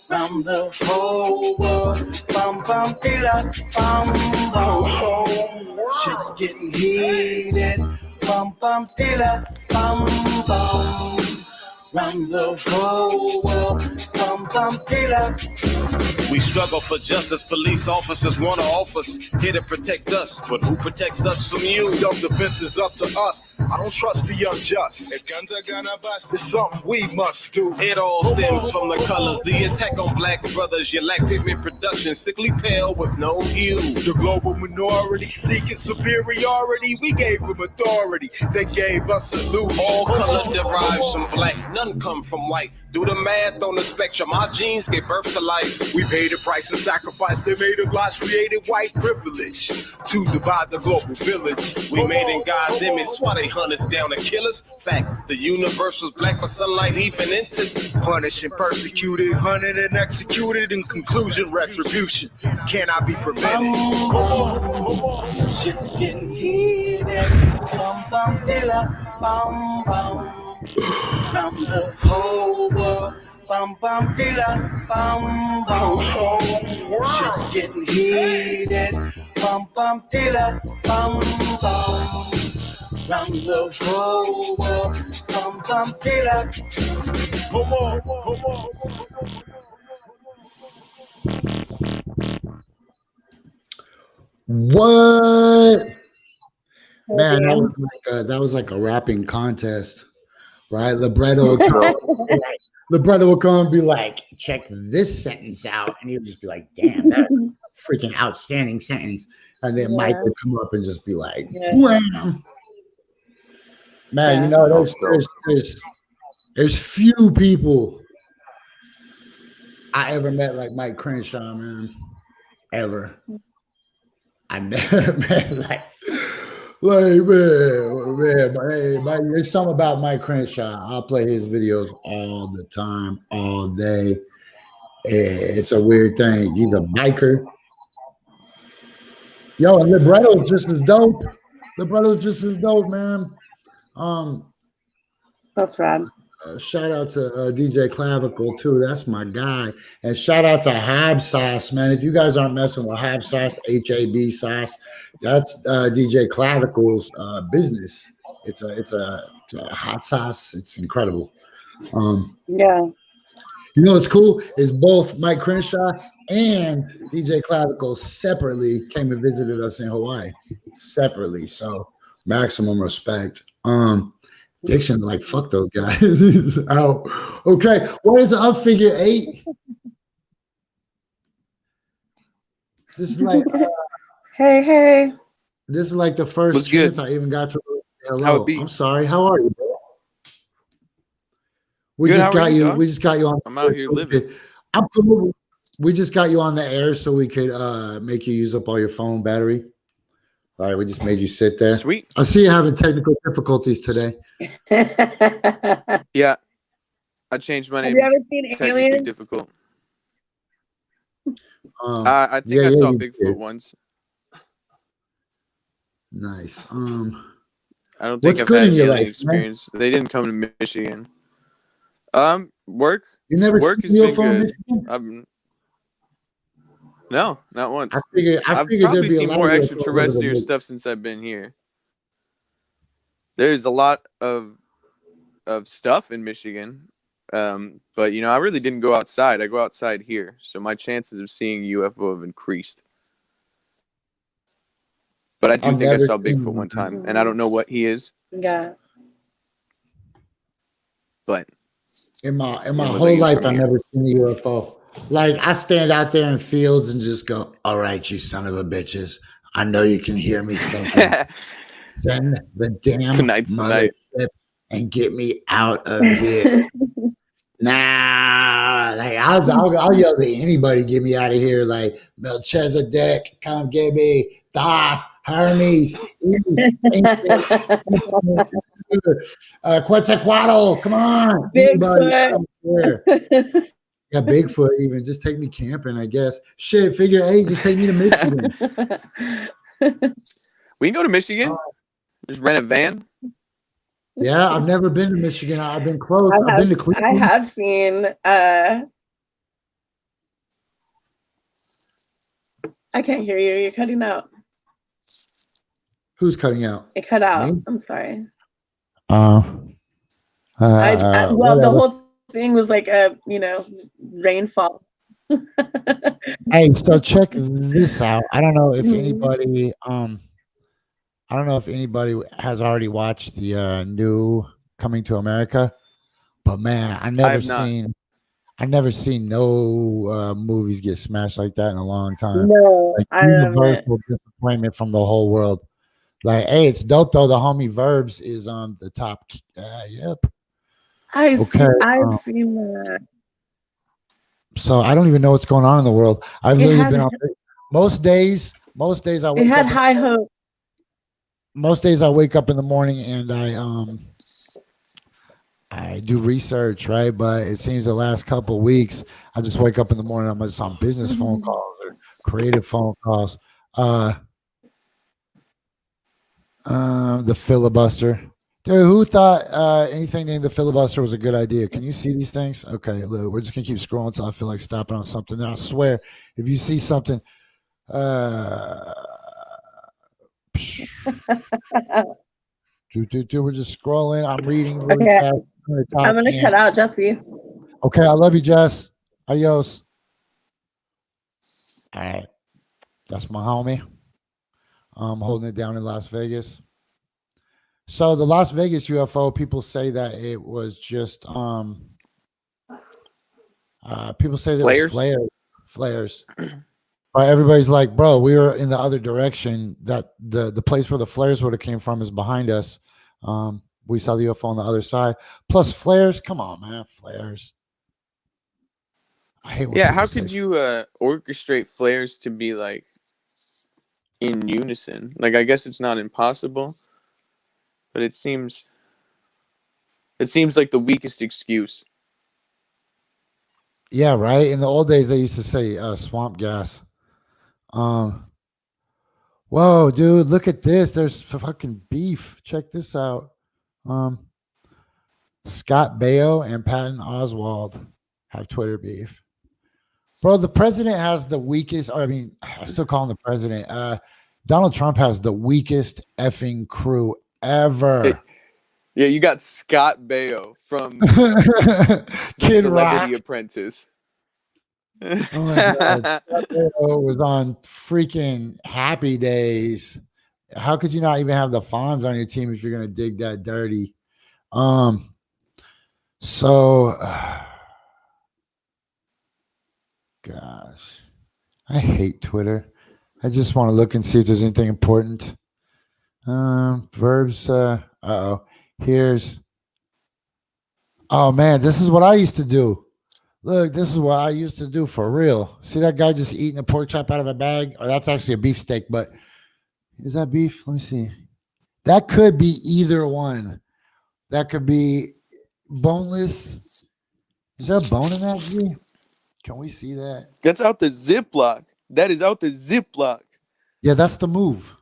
From the whole world, bum bum killer, bum bum. Shit's getting heated, bum bum killer, bum bum. From the whole world, bum bum killer.
We struggle for justice, police officers want to office, here to protect us, but who protects us from you?
Self-defense is up to us. I don't trust the unjust. If guns are gonna bust, it's something we must do.
It all stems from the colors, the attack on black brothers. You lack pigment production, sickly pale with no hue.
The global minority seeking superiority. We gave them authority, they gave us a illusion.
All color derives from black, none come from white. Do the math on the spectrum, our genes gave birth to life.
We paid the price and sacrifice they made of lies, created white privilege to divide the global village.
We made in God's image, why they hunt us down and kill us? Fact, the universe was black for sunlight even into.
Punished and persecuted, hunted and executed. In conclusion, retribution cannot be prevented.
Shit's getting heated. Bum bum killer. Bum bum. From the whole world, bum bum killer, bum bum. Shit's getting heated, bum bum killer, bum bum. From the whole world, bum bum killer.
Come on, come on.
What? Man, that was like a rapping contest. Right, libretto will come and be like, check this sentence out, and he'll just be like, damn, that's a freaking outstanding sentence. And then Mike will come up and just be like, wham. Man, you know, there's few people I ever met like Mike Crenshaw, man, ever. I never met like man, there's something about Mike Crenshaw. I'll play his videos all the time, all day. It's a weird thing. He's a biker. Yo, and libretto is just as dope. Libretto is just as dope, man.
That's rad.
Shout out to DJ Clavicle too. That's my guy. And shout out to Hob Sauce, man. If you guys aren't messing with Hob Sauce, HAB Sauce, that's DJ Clavicle's business. It's a hot sauce. It's incredible.
Yeah.
You know what's cool is both Mike Crenshaw and DJ Clavicle separately came and visited us in Hawaii. Separately. So maximum respect. Dixon's like, fuck those guys. He's out. Okay. What is up, figure 8? This is like
hey.
This is like the first
What's
chance
good?
I even got to hello.
How it be?
I'm sorry. How are you, bro? We
Good,
just
how are
got
you,
you.
dog?
We just got you on.
I'm out here living.
Absolutely. We just got you on the air so we could make you use up all your phone battery. All right, we just made you sit there.
Sweet.
I see you having technical difficulties today.
Yeah. I changed my
Have
name.
you ever seen
Technically
Aliens?
difficult.
Yeah,
I think I saw
you
Bigfoot
did.
once.
Nice.
I don't think
What's
I've
good
had
in
an
your
alien
life, man?
experience. They didn't come to Michigan. Work.
You never
Work
seen
has been
UFO in
good.
Michigan?
No, not once.
I
I've
figured there'd
probably
be a
seen
lot
more
of UFOs over the
extraterrestrial
mix.
stuff since I've been here. There's a lot of stuff in Michigan, but I really didn't go outside. I go outside here, so my chances of seeing a UFO have increased. But I do
I've
think I
never
saw
seen
Bigfoot one time, and I don't know what he is,
Yeah.
but
In my
whether
whole
he's
life,
from
I've
here.
never seen a UFO. Like I stand out there in fields and just go, "All right, you son of a bitches! I know you can hear me thinking. Send the damn
Tonight's the night.
mothership and get me out of here." Nah, like I'll yell to anybody, get me out of here. Like Melchizedek, come get me. Thoth, Hermes, Quetzalcoatl, come on, anybody,
Bigfoot.
here. Yeah, Bigfoot. Even just take me camping, I guess. Shit, figure 8, just take me to Michigan.
We can go to Michigan. Just rent a van.
Yeah, I've never been to Michigan. I've been close. I've been to
I
Cleveland.
have seen I can't hear you. You're cutting out.
Who's cutting out?
It cut out.
Me?
I'm sorry.
Well,
The whole thing was like a rainfall.
Hey, so check this out. I don't know if
Mhm.
anybody I don't know if anybody has already watched the new Coming to America, but man, I never seen no movies get smashed like that in a long time.
No,
Like
I haven't.
universal disappointment from the whole world. Like, hey, it's dope though. The homie Verbs is on the top. Yep.
I've
Okay.
seen that.
So I don't even know what's going on in the world. I've
It
literally
had-
been on most days I
It
wake
had
up.
high hope.
Most days I wake up in the morning and I do research, right? But it seems the last couple of weeks, I just wake up in the morning, I'm just on business phone calls or creative phone calls. The filibuster. Dude, who thought anything named the filibuster was a good idea? Can you see these things? Okay, look, we're just gonna keep scrolling until I feel like stopping on something. And I swear, if you see something, we're just scrolling. I'm reading really
Okay.
fast.
I'm gonna cut out Jessie.
Okay, I love you, Jess. Adios. All right, that's my homie. I'm holding it down in Las Vegas. So the Las Vegas UFO, people say that it was just people say that it was flares. But everybody's like, bro, we were in the other direction. That the place where the flares would have came from is behind us. We saw the UFO on the other side. Plus flares, come on, man, flares. I hate when
How
people
could
say
you orchestrate flares to be like in unison? Like, I guess it's not impossible, but it seems like the weakest excuse.
Yeah, right. In the old days, they used to say swamp gas. Whoa, dude, look at this. There's fucking beef. Check this out. Scott Baio and Patton Oswalt have Twitter beef. Bro, the president has the weakest, or I mean, I still call him the president. Donald Trump has the weakest effing crew ever.
Yeah, you got Scott Baio from
Kid
Celebrity
Rock.
Apprentice.
Oh my God. Scott Baio was on freaking Happy Days. How could you not even have the Fonz on your team if you're gonna dig that dirty? Gosh, I hate Twitter. I just want to look and see if there's anything important. Verbs. Here's. Oh man, this is what I used to do. Look, this is what I used to do for real. See that guy just eating a pork chop out of a bag? Or that's actually a beef steak, but is that beef? Let me see. That could be either one. That could be boneless. Is there a bone in that? G? Can we see that?
That's out the Ziploc. That is out the Ziploc.
Yeah, that's the move.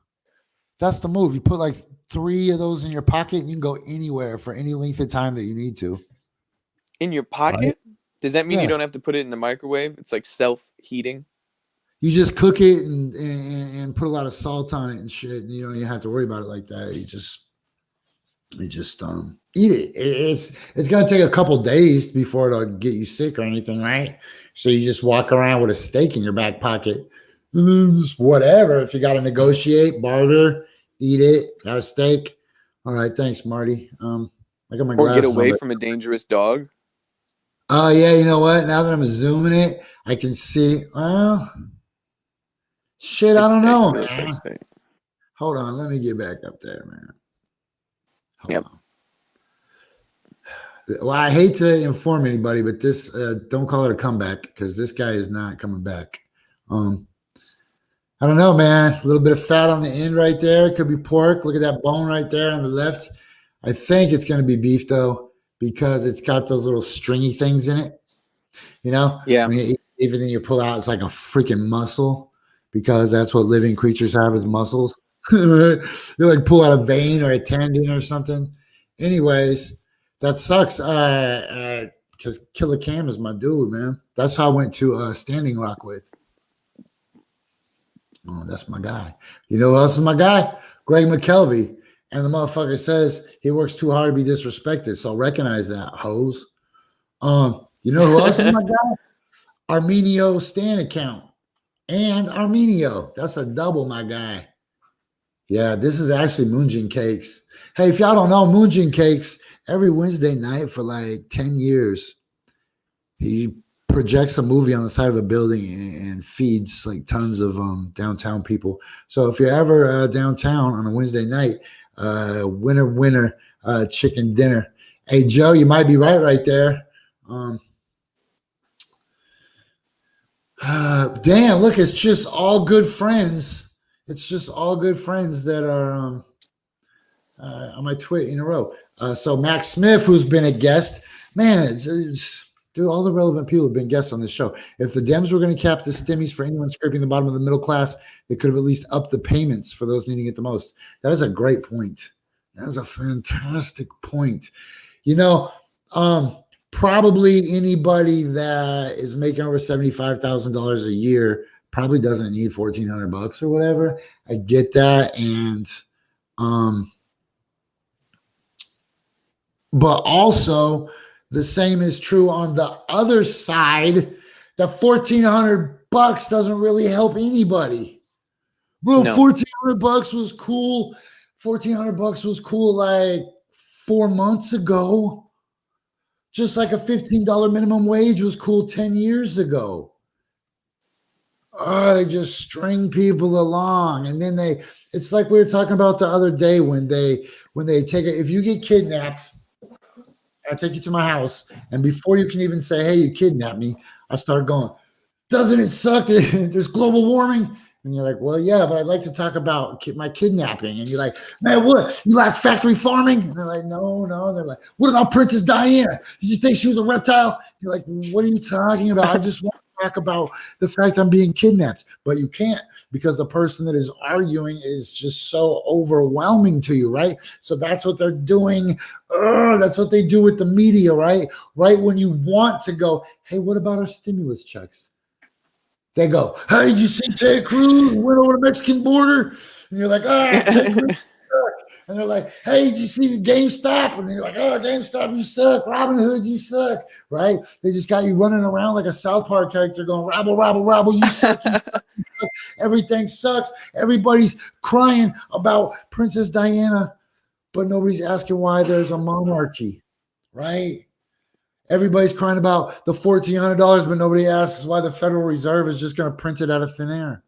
That's the move. You put like 3 of those in your pocket and you can go anywhere for any length of time that you need to.
In your pocket? Right? Does that mean you don't have to put it in the microwave? It's like self-heating?
You just cook it and put a lot of salt on it and shit, and you don't even have to worry about it like that. You just eat it. It's gonna take a couple days before it'll get you sick or anything, right? So you just walk around with a steak in your back pocket. Just whatever. If you got to negotiate, barter, eat it, have a steak. All right, thanks, Marty. I got my
or get away from a dangerous dog.
Oh yeah, you know what? Now that I'm zooming it, I can see. Well, shit, I don't know, man. Hold on, let me get back up there, man. Hold on. Well, I hate to inform anybody, but this don't call it a comeback because this guy is not coming back. I don't know, man. A little bit of fat on the end right there. Could be pork. Look at that bone right there on the left. I think it's going to be beef though, because it's got those little stringy things in it. You know?
Yeah.
When you eat, everything you pull out, it's like a freaking muscle because that's what living creatures have is muscles. You like pull out a vein or a tendon or something. Anyways, that sucks. Because Killer Cam is my dude, man. That's how I went to Standing Rock with. Oh, that's my guy. You know who else is my guy? Greg McKelvey. And the motherfucker says he works too hard to be disrespected. So recognize that, hoes. You know who else is my guy? Armenio Stan account. And Armenio. That's a double, my guy. Yeah, this is actually Moonjin Cakes. Hey, if y'all don't know, Moonjin Cakes, every Wednesday night for like 10 years, he projects a movie on the side of a building and feeds like tons of downtown people. So if you're ever downtown on a Wednesday night, winner chicken dinner. Hey, Joe, you might be right there. Damn, look, it's just all good friends. It's just all good friends that are on my tweet in a row. So Max Smith, who's been a guest, man, dude, all the relevant people have been guests on this show. If the Dems were going to cap the stimmies for anyone scraping the bottom of the middle class, they could have at least upped the payments for those needing it the most. That is a great point. That is a fantastic point. You know, probably anybody that is making over $75,000 a year probably doesn't need $1,400 or whatever. I get that. And, but also the same is true on the other side. That $1,400 doesn't really help anybody. Bro, no. $1,400 was cool. $1,400 was cool like 4 months ago. Just like a $15 minimum wage was cool 10 years ago. They just string people along. And then it's like we were talking about the other day when they take it. If you get kidnapped, I take you to my house, and before you can even say, hey, you kidnapped me, I start going, doesn't it suck that there's global warming? And you're like, well, yeah, but I'd like to talk about my kidnapping. And you're like, man, what? You like factory farming? And they're like, no. They're like, what about Princess Diana? Did you think she was a reptile? You're like, what are you talking about? I just want talk about the fact I'm being kidnapped, but you can't because the person that is arguing is just so overwhelming to you, right? So that's what they're doing. That's what they do with the media, right? Right when you want to go, hey, what about our stimulus checks? They go, hey, did you see Ted Cruz went over the Mexican border? And you're like, Ted Cruz suck. And they're like, hey, did you see the GameStop? And you're like, oh, GameStop, you suck. Robin Hood, you suck, right? They just got you running around like a South Park character going, rabble, rabble, rabble, you suck, you suck, you suck. Everything sucks. Everybody's crying about Princess Diana, but nobody's asking why there's a monarchy, right? Everybody's crying about the $1,400, but nobody asks why the Federal Reserve is just going to print it out of thin air,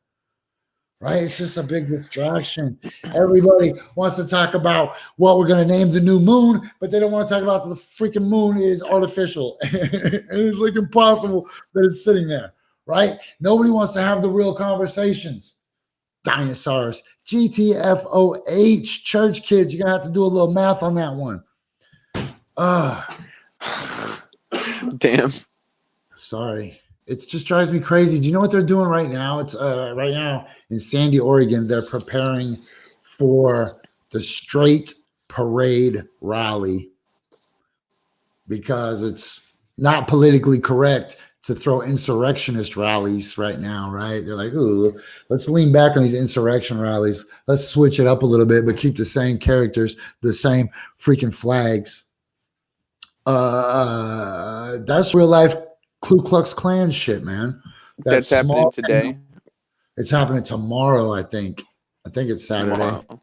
right? It's just a big distraction. Everybody wants to talk about what we're going to name the new moon, but they don't want to talk about the freaking moon is artificial. And it's like impossible that it's sitting there, right? Nobody wants to have the real conversations. Dinosaurs, GTFOH, church kids. You're going to have to do a little math on that one.
Damn.
Sorry. It just drives me crazy. Do you know what they're doing right now? It's right now in Sandy, Oregon. They're preparing for the straight parade rally because it's not politically correct to throw insurrectionist rallies right now, right? They're like, ooh, let's lean back on these insurrection rallies. Let's switch it up a little bit, but keep the same characters, the same freaking flags. That's real life Ku Klux Klan shit, man.
That's happening today.
It's happening tomorrow, I think. I think it's Saturday.
Tomorrow.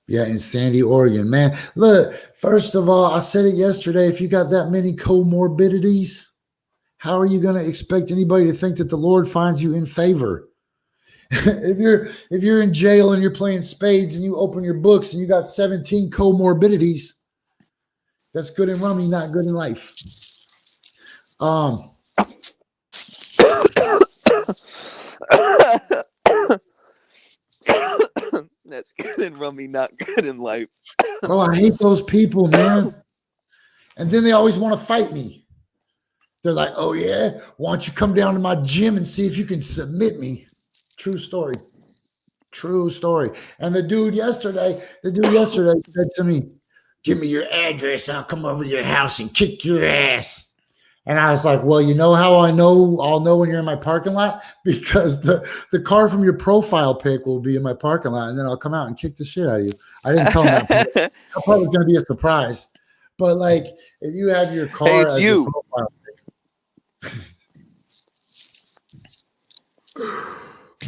Yeah, in Sandy, Oregon. Man, look, first of all, I said it yesterday. If you got that many comorbidities, how are you going to expect anybody to think that the Lord finds you in favor? If you're in jail and you're playing spades and you open your books and you got 17 comorbidities, that's good in rummy, not good in life.
That's good in rummy, not good in life.
Oh, I hate those people, man. And then they always want to fight me. They're like, oh, yeah, why don't you come down to my gym and see if you can submit me? True story. True story. And the dude yesterday said to me, give me your address. I'll come over to your house and kick your ass. And I was like, well, you know how I'll know when you're in my parking lot? Because the car from your profile pic will be in my parking lot, and then I'll come out and kick the shit out of you. I didn't tell him that. That probably going to be a surprise. But, like, if you have your car
hey, it's
as
you.
your profile pic.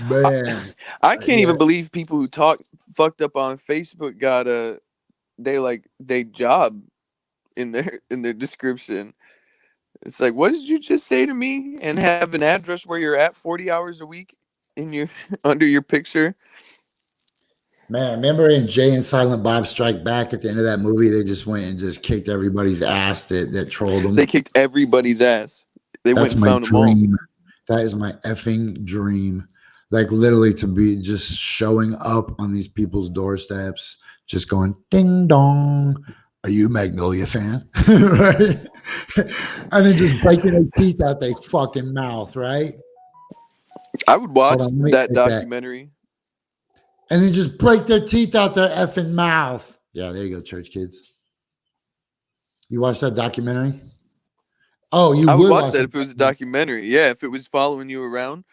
Man.
I can't even believe people who talk fucked up on Facebook got they job in their description. It's like, what did you just say to me? And have an address where you're at 40 hours a week in your under your picture.
Man, remember in Jay and Silent Bob Strike Back at the end of that movie, they just went and just kicked everybody's ass that trolled them.
They kicked everybody's ass. That's went and found them all.
That is my effing dream. Like literally to be just showing up on these people's doorsteps, just going ding dong. Are you a Magnolia fan? Right? And then just breaking their teeth out their fucking mouth, right?
I would watch that documentary.
And then just break their teeth out their effing mouth. Yeah, there you go, church kids. You watched that documentary? Oh,
I would watch that if it was a documentary. Yeah, if it was following you around,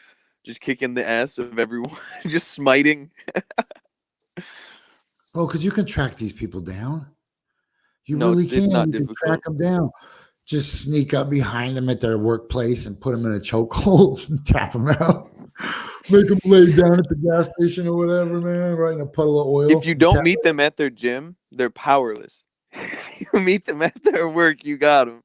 just kicking the ass of everyone, just smiting.
Oh, because you can track these people down. You
no,
really
it's not
you
difficult.
Can track them down. Just sneak up behind them at their workplace and put them in a chokehold and tap them out. Make them lay down at the gas station or whatever, man, right in a puddle of oil.
If you don't meet them at their gym, they're powerless. If you meet them at their work, you got them.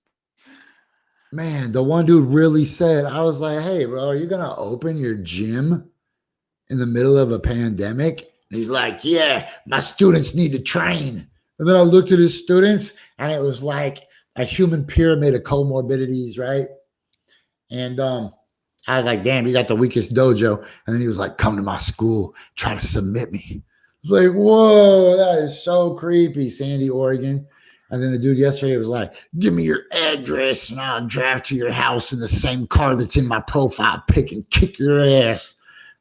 Man, the one dude really said, I was like, hey, bro, are you going to open your gym in the middle of a pandemic? And he's like, yeah, my students need to train. And then I looked at his students, and it was like a human pyramid of comorbidities, right? And I was like, damn, you got the weakest dojo. And then he was like, come to my school, try to submit me. It's like, whoa, that is so creepy, Sandy, Oregon. And then the dude yesterday was like, give me your address and I'll drive to your house in the same car that's in my profile pic and kick your ass.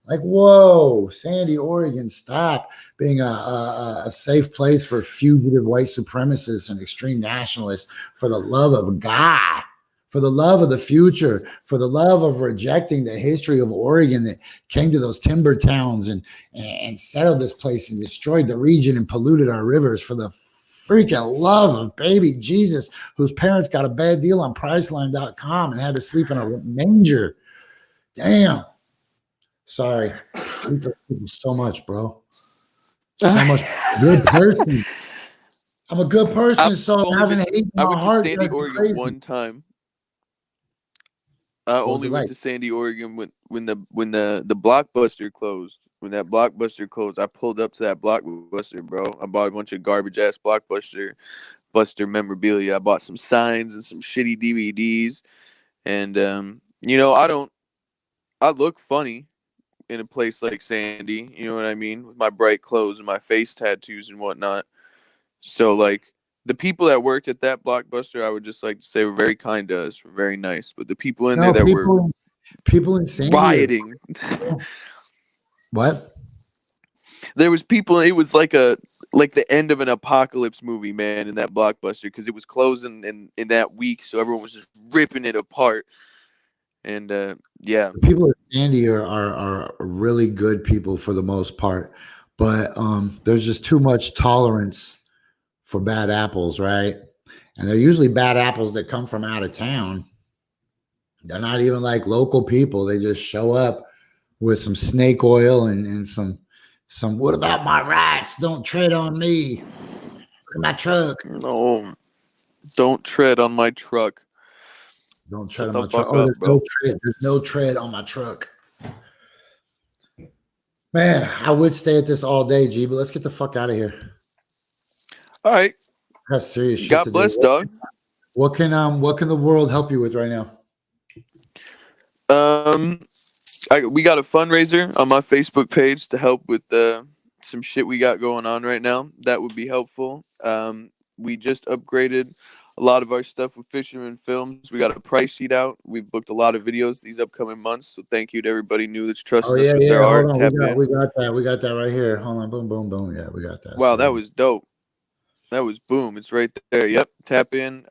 Like, whoa, Sandy, Oregon, stop being a safe place for fugitive white supremacists and extreme nationalists. For the love of God, for the love of the future, for the love of rejecting the history of Oregon that came to those timber towns and settled this place and destroyed the region and polluted our rivers. For the freaking love of baby Jesus, whose parents got a bad deal on Priceline.com and had to sleep in a manger. Damn. Sorry. So much, bro. So much. Good person. I'm a good person, so I haven't hated my
went
heart.
to Sandy, Oregon one time. I only went to Sandy, Oregon when the Blockbuster closed. When that Blockbuster closed, I pulled up to that Blockbuster, bro. I bought a bunch of garbage ass Blockbuster memorabilia. I bought some signs and some shitty DVDs. And you know, I look funny in a place like Sandy, you know what I mean? With my bright clothes and my face tattoos and whatnot. So like the people that worked at that Blockbuster, I would just like to say were very kind to us, were very nice. But the people in there that were
people in Sandy
rioting.
What?
There was people. It was like the end of an apocalypse movie, man, in that Blockbuster, because it was closing in that week, so everyone was just ripping it apart. And yeah,
the people at Sandy are really good people for the most part, but there's just too much tolerance for bad apples, right? And they're usually bad apples that come from out of town. They're not even like local people. They just show up with some snake oil and some what about my rights? Don't tread on me. Look at my truck.
No, don't tread on my truck.
Don't tread on my truck. Oh, there's no tread on my truck. Man, I would stay at this all day, G, but let's get the fuck out of here.
All right.
That's serious shit.
God bless, dog.
What can the world help you with right now?
We got a fundraiser on my Facebook page to help with some shit we got going on right now. That would be helpful. We just upgraded a lot of our stuff with Fisherman Films. We got a price sheet out. We've booked a lot of videos these upcoming months. So thank you to everybody new that's trusting us with their art.
We got that. We got that right here. Hold on. Boom, boom, boom. Yeah, we got that.
Wow, that was dope. That was boom. It's right there. Yep. Tap in.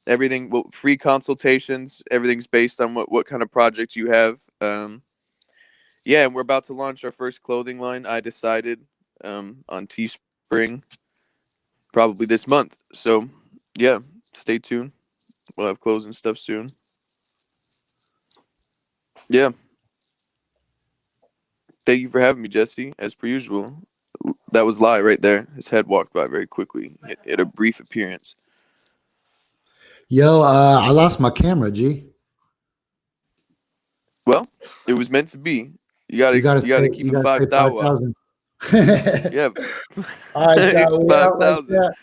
Everything. Well, free consultations. Everything's based on what kind of projects you have. Yeah, and we're about to launch our first clothing line. I decided on Teespring probably this month. So yeah, stay tuned. We'll have clothes and stuff soon. Yeah. Thank you for having me, Jesse, as per usual. That was Lai right there. His head walked by very quickly. It had a brief appearance.
Yo, I lost my camera, G.
Well, it was meant to be. You gotta keep a 5,000. Yeah.
All right, 5,000.